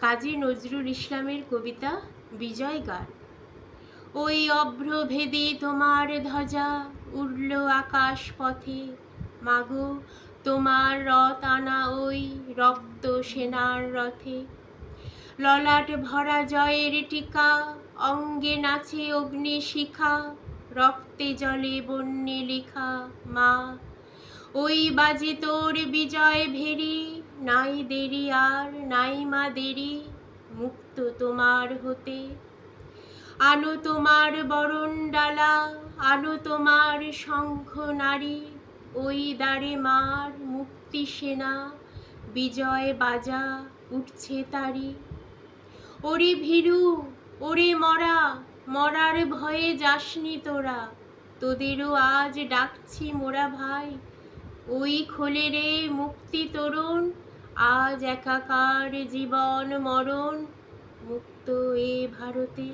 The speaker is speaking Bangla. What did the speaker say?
কাজী নজরুল ইসলামের কবিতা বিজয় গান। ওই অভ্রভেদী তোমার ধ্বজা উড়ল আকাশ পথে, মাগো তোমার রথ আনা ওই রক্ত সেনার রথে। ললাট ভরা জয়ের টিকা, অঙ্গে নাচে অগ্নিশিখা, রক্তে জলে বন্যে লেখা মা। ওই বাজে তোর বিজয় ভেরি, নাই দেরি আর নাই মা দেরি, মুক্ত তোমার হতে। আনো তোমার বরণ ডালা, আনো তোমার শঙ্খ নারী, ওই দ্বারে মার মুক্তি সেনা, বিজয় বাজা উঠছে তারি। ওরে ভীরু, ওরে মরা, মরার ভয়ে যাসনি তোরা, তোদেরও আজ ডাকছি মোরা ভাই। ওই খোলে রে মুক্তি তোরণ, আজ একাকার জীবন মরণ, মুক্ত এ ভারতে।